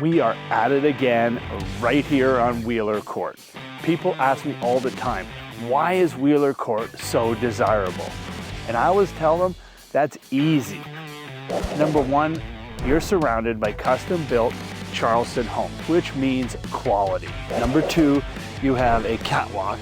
We are at it again, right here on Wheeler Court. People ask me all the time, why is Wheeler Court so desirable? And I always tell them, that's easy. Number one, you're surrounded by custom-built Charleston homes, which means quality. Number two, you have a catwalk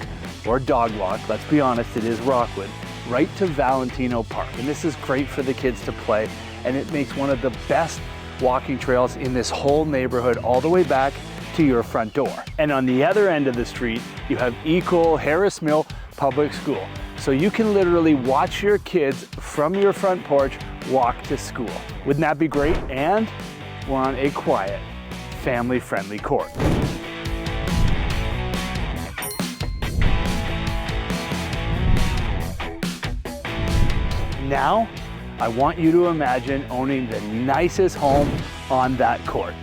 or dog walk, let's be honest, it is Rockwood, right to Valentino Park. And this is great for the kids to play, and it makes one of the best walking trails in this whole neighborhood all the way back to your front door. And on the other end of the street, you have Equal Harris Mill Public School. So you can literally watch your kids from your front porch walk to school. Wouldn't that be great? And we're on a quiet, family-friendly court. Now, I want you to imagine owning the nicest home on that court.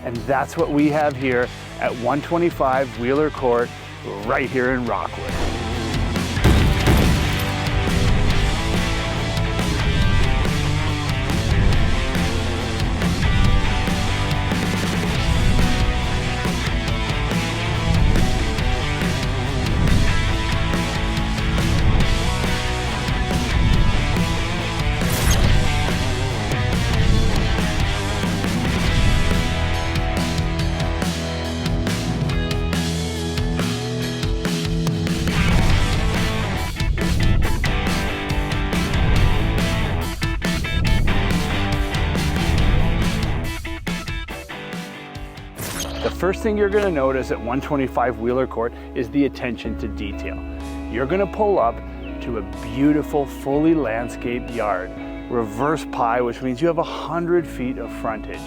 And that's what we have here at 125 Wheeler Court, right here in Rockwood. The first thing you're going to notice at 125 Wheeler Court is the attention to detail. You're going to pull up to a beautiful, fully landscaped yard, reverse pie, which means you have 100 feet of frontage.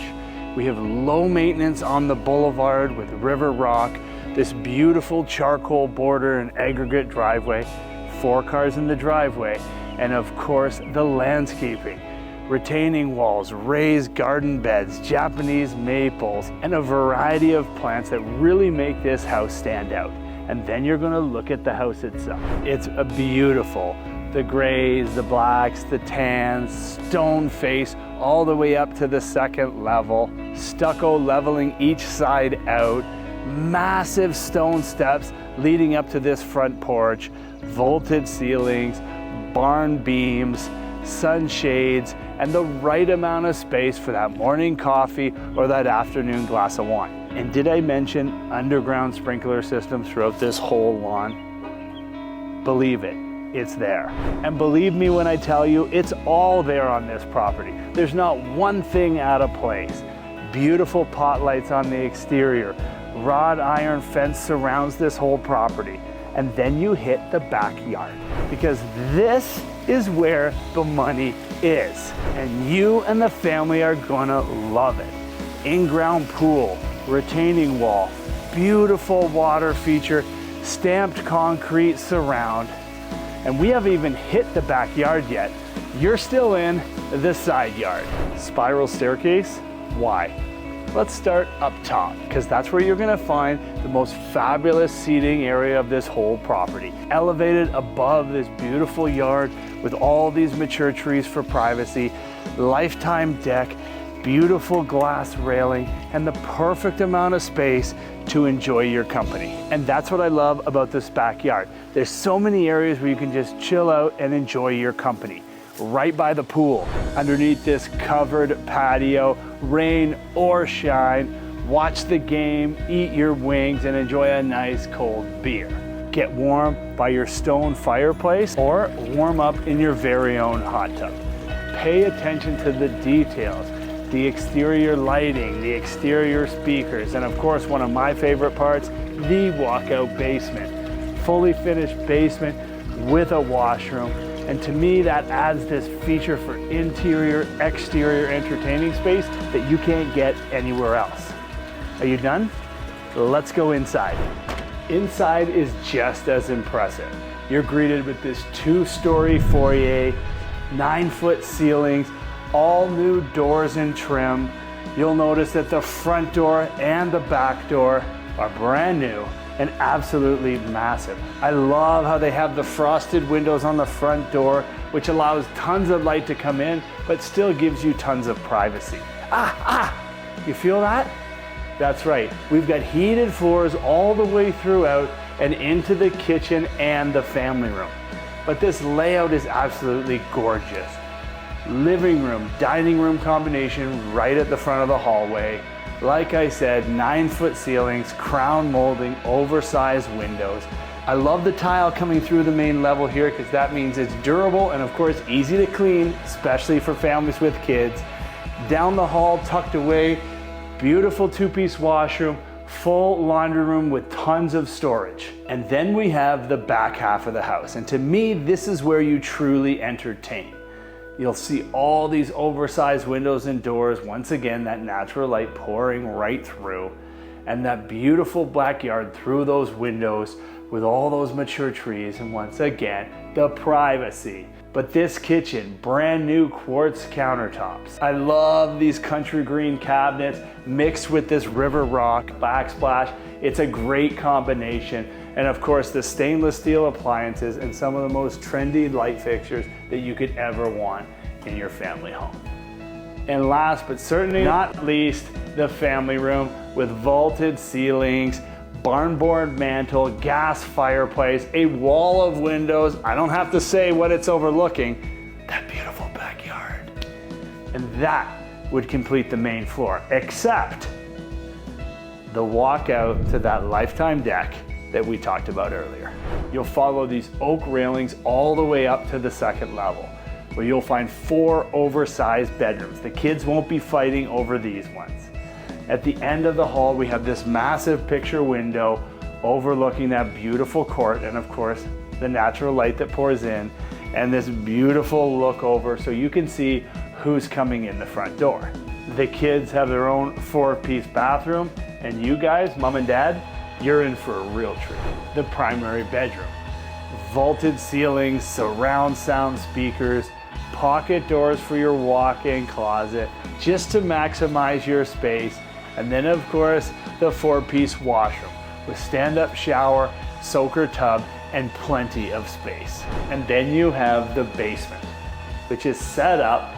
We have low maintenance on the boulevard with river rock, this beautiful charcoal border and aggregate driveway, 4 cars in the driveway, and of course the landscaping. Retaining walls, raised garden beds, Japanese maples, and a variety of plants that really make this house stand out. And then you're gonna look at the house itself. It's beautiful. The grays, the blacks, the tans, stone face, all the way up to the second level, stucco leveling each side out, massive stone steps leading up to this front porch, vaulted ceilings, barn beams, sunshades, and the right amount of space for that morning coffee or that afternoon glass of wine. And did I mention underground sprinkler systems throughout this whole lawn? Believe it, it's there. And believe me when I tell you, it's all there on this property. There's not one thing out of place. Beautiful pot lights on the exterior. Wrought iron fence surrounds this whole property. And then you hit the backyard, because this is where the money is. And you and the family are gonna love it. In-ground pool, retaining wall, beautiful water feature, stamped concrete surround. And we haven't even hit the backyard yet. You're still in the side yard. Spiral staircase, why? Let's start up top, because that's where you're gonna find the most fabulous seating area of this whole property. Elevated above this beautiful yard with all these mature trees for privacy, lifetime deck, beautiful glass railing, and the perfect amount of space to enjoy your company. And that's what I love about this backyard. There's so many areas where you can just chill out and enjoy your company. Right by the pool, underneath this covered patio, rain or shine, watch the game, eat your wings, and enjoy a nice cold beer. Get warm by your stone fireplace or warm up in your very own hot tub. Pay attention to the details, the exterior lighting, the exterior speakers, and of course, one of my favorite parts, the walkout basement. Fully finished basement with a washroom. And to me, that adds this feature for interior, exterior entertaining space that you can't get anywhere else. Are you done? Let's go inside. Inside is just as impressive. You're greeted with this 2-story foyer, 9-foot ceilings, all new doors and trim. You'll notice that the front door and the back door are brand new and absolutely massive. I love how they have the frosted windows on the front door, which allows tons of light to come in, but still gives you tons of privacy. You feel that? That's right, we've got heated floors all the way throughout and into the kitchen and the family room. But this layout is absolutely gorgeous. Living room, dining room combination right at the front of the hallway. Like I said, 9-foot ceilings, crown molding, oversized windows. I love the tile coming through the main level here because that means it's durable and of course easy to clean, especially for families with kids. Down the hall, tucked away, beautiful 2-piece washroom, full laundry room with tons of storage. And then we have the back half of the house. And to me, this is where you truly entertain. You'll see all these oversized windows and doors. Once again, that natural light pouring right through. And that beautiful backyard through those windows with all those mature trees. And once again, the privacy. But this kitchen, brand new quartz countertops. I love these country green cabinets mixed with this river rock backsplash. It's a great combination. And of course, the stainless steel appliances and some of the most trendy light fixtures that you could ever want in your family home. And last but certainly not least, the family room with vaulted ceilings, barn-board mantle, gas fireplace, a wall of windows. I don't have to say what it's overlooking, that beautiful backyard. And that would complete the main floor, except the walkout to that lifetime deck that we talked about earlier. You'll follow these oak railings all the way up to the second level, where you'll find 4 oversized bedrooms. The kids won't be fighting over these ones. At the end of the hall, we have this massive picture window overlooking that beautiful court, and of course, the natural light that pours in, and this beautiful look over so you can see who's coming in the front door. The kids have their own 4-piece bathroom, and you guys, mom and dad, you're in for a real treat. The primary bedroom. Vaulted ceilings, surround sound speakers, pocket doors for your walk-in closet, just to maximize your space. And then of course, the 4-piece washroom with stand-up shower, soaker tub, and plenty of space. And then you have the basement, which is set up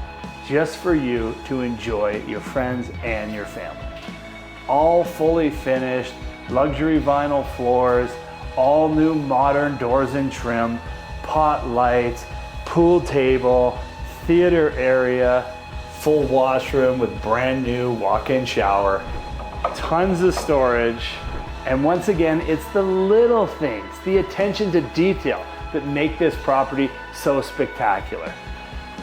just for you to enjoy your friends and your family. All fully finished, luxury vinyl floors, all new modern doors and trim, pot lights, pool table, theater area, full washroom with brand new walk-in shower, tons of storage. And once again, it's the little things, the attention to detail that make this property so spectacular.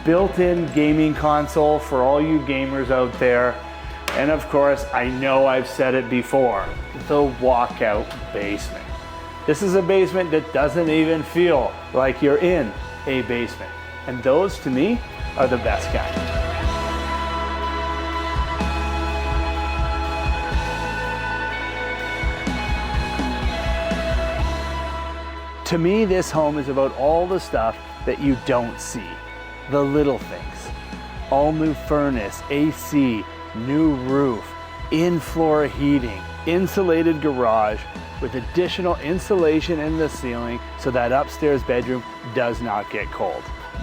Built-in gaming console for all you gamers out there. And of course, I know I've said it before, the walkout basement. This is a basement that doesn't even feel like you're in a basement. And those, to me, are the best kind. To me, this home is about all the stuff that you don't see. The little things. All new furnace, AC, new roof, in-floor heating, insulated garage with additional insulation in the ceiling so that upstairs bedroom does not get cold.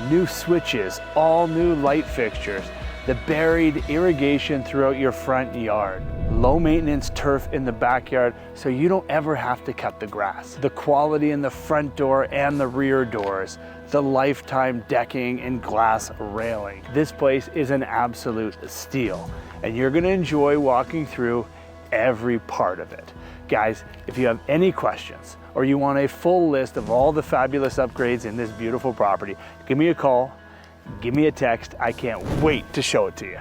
New switches, all new light fixtures, the buried irrigation throughout your front yard, low maintenance turf in the backyard so you don't ever have to cut the grass. The quality in the front door and the rear doors, the lifetime decking and glass railing. This place is an absolute steal, and you're gonna enjoy walking through every part of it. Guys, if you have any questions or you want a full list of all the fabulous upgrades in this beautiful property, give me a call, give me a text. I can't wait to show it to you.